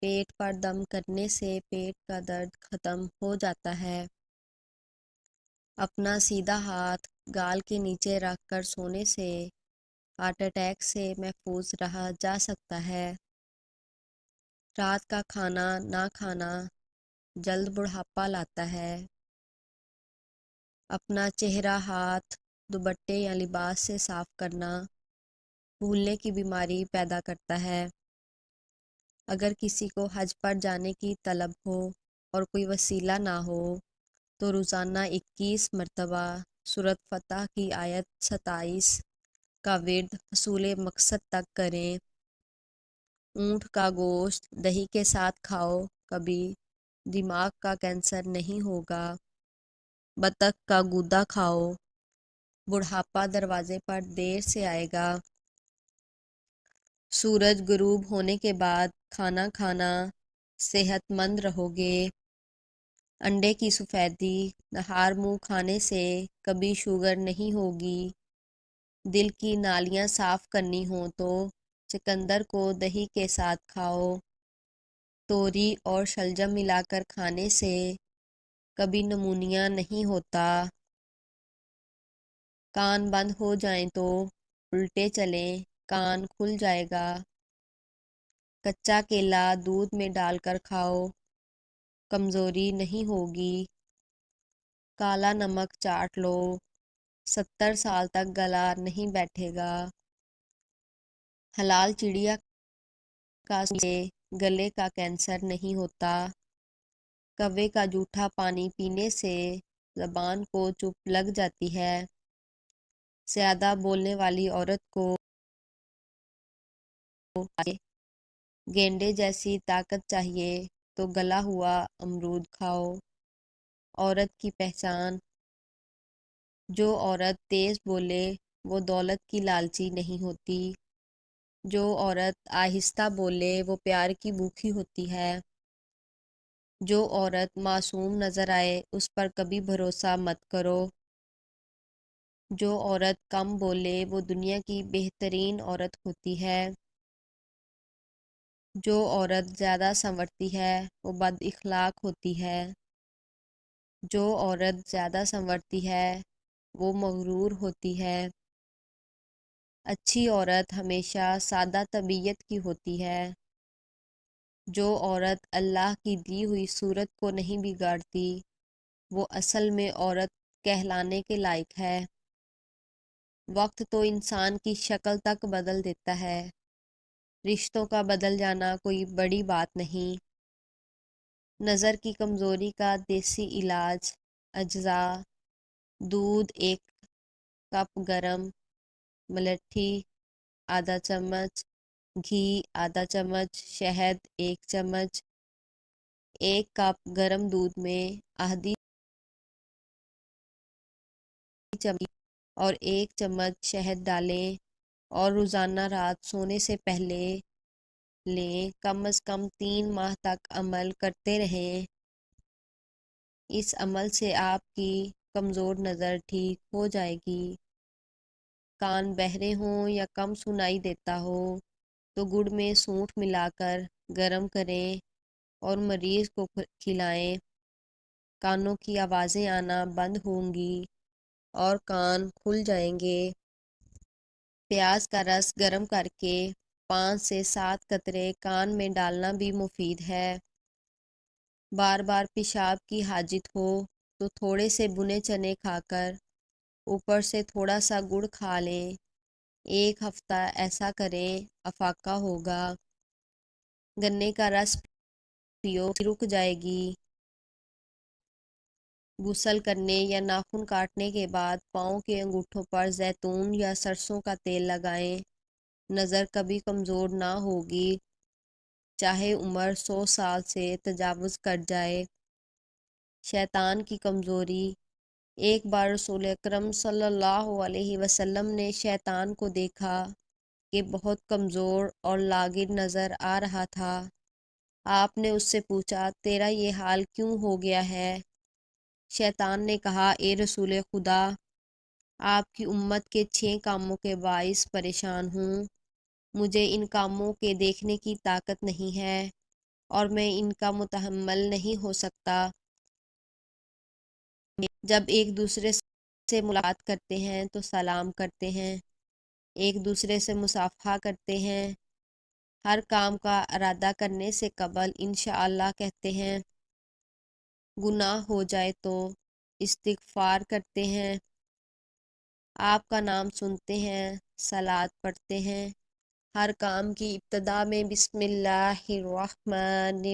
پیٹ پر دم کرنے سے پیٹ کا درد ختم ہو جاتا ہے۔ اپنا سیدھا ہاتھ گال کے نیچے رکھ کر سونے سے ہارٹ اٹیک سے محفوظ رہا جا سکتا ہے۔ رات کا کھانا نہ کھانا جلد بڑھاپا لاتا ہے۔ اپنا چہرہ، ہاتھ دوپٹے یا لباس سے صاف کرنا بھولنے کی بیماری پیدا کرتا ہے۔ اگر کسی کو حج پر جانے کی طلب ہو اور کوئی وسیلہ نہ ہو تو روزانہ 21 مرتبہ سورۃ فتح کی آیت 27 کا ورد حصول مقصد تک کریں۔ اونٹ کا گوشت دہی کے ساتھ کھاؤ، کبھی دماغ کا کینسر نہیں ہوگا۔ بطخ کا گودا کھاؤ، بڑھاپا دروازے پر دیر سے آئے گا۔ سورج غروب ہونے کے بعد کھانا کھانا، صحت مند رہو گے۔ انڈے کی سفیدی نہار منہ کھانے سے کبھی شوگر نہیں ہوگی۔ دل کی نالیاں صاف کرنی ہوں تو چقندر کو دہی کے ساتھ کھاؤ۔ توری اور شلجم ملا کر کھانے سے کبھی نمونیا نہیں ہوتا۔ کان بند ہو جائیں تو الٹے چلیں، کان کھل جائے گا۔ کچا کیلا دودھ میں ڈال کر کھاؤ، کمزوری نہیں ہوگی۔ کالا نمک چاٹ لو، 70 سال تک گلا نہیں بیٹھے گا۔ حلال چڑیا کا سے گلے کا کینسر نہیں ہوتا۔ کوے کا جھوٹا پانی پینے سے زبان کو چوٹ لگ جاتی ہے۔ زیادہ بولنے والی عورت کو گینڈے جیسی طاقت چاہیے تو گلا ہوا امرود کھاؤ۔ عورت کی پہچان: جو عورت تیز بولے وہ دولت کی لالچی نہیں ہوتی۔ جو عورت آہستہ بولے وہ پیار کی بھوکی ہوتی ہے۔ جو عورت معصوم نظر آئے اس پر کبھی بھروسہ مت کرو۔ جو عورت کم بولے وہ دنیا کی بہترین عورت ہوتی ہے۔ جو عورت زیادہ سنورتی ہے وہ بد اخلاق ہوتی ہے۔ جو عورت زیادہ سنورتی ہے وہ مغرور ہوتی ہے۔ اچھی عورت ہمیشہ سادہ طبیعت کی ہوتی ہے۔ جو عورت اللہ کی دی ہوئی صورت کو نہیں بگاڑتی وہ اصل میں عورت کہلانے کے لائق ہے۔ وقت تو انسان کی شکل تک بدل دیتا ہے، رشتوں کا بدل جانا کوئی بڑی بات نہیں۔ نظر کی کمزوری کا دیسی علاج: اجزاء: دودھ 1 کپ گرم، ملٹھی آدھا چمچ، گھی آدھا چمچ، شہد 1 چمچ۔ 1 کپ گرم دودھ میں آدھی چمچ اور 1 چمچ شہد ڈالیں اور روزانہ رات سونے سے پہلے لیں۔ کم از کم 3 ماہ تک عمل کرتے رہیں۔ اس عمل سے آپ کی کمزور نظر ٹھیک ہو جائے گی۔ کان بہرے ہوں یا کم سنائی دیتا ہو تو گڑ میں سونٹھ ملا کر گرم کریں اور مریض کو کھلائیں۔ کانوں کی آوازیں آنا بند ہوں گی اور کان کھل جائیں گے۔ پیاز کا رس گرم کر کے 5 سے 7 قطرے کان میں ڈالنا بھی مفید ہے۔ بار بار پیشاب کی حاجت ہو تو تھوڑے سے بنے چنے کھا کر اوپر سے تھوڑا سا گڑ کھا لیں۔ 1 ہفتہ ایسا کریں، افاقہ ہوگا۔ گنے کا رس پیو، رک جائے گی۔ غسل کرنے یا ناخن کاٹنے کے بعد پاؤں کے انگوٹھوں پر زیتون یا سرسوں کا تیل لگائیں۔ نظر کبھی کمزور نہ ہوگی، چاہے عمر 100 سال سے تجاوز کر جائے۔ شیطان کی کمزوری: ایک بار رسول اکرم صلی اللہ علیہ وسلم نے شیطان کو دیکھا کہ بہت کمزور اور لاغر نظر آ رہا تھا۔ آپ نے اس سے پوچھا، تیرا یہ حال کیوں ہو گیا ہے؟ شیطان نے کہا، اے رسول خدا، آپ کی امت کے 6 کاموں کے باعث پریشان ہوں۔ مجھے ان کاموں کے دیکھنے کی طاقت نہیں ہے۔ اور میں ان کا متحمل نہیں ہو سکتا۔ جب ایک دوسرے سے ملاقات کرتے ہیں تو سلام کرتے ہیں، ایک دوسرے سے مصافحہ کرتے ہیں، ہر کام کا ارادہ کرنے سے قبل انشاءاللہ کہتے ہیں، گناہ ہو جائے تو استغفار کرتے ہیں، آپ کا نام سنتے ہیں، صلوات پڑھتے ہیں، ہر کام کی ابتدا میں بسم اللہ الرحمن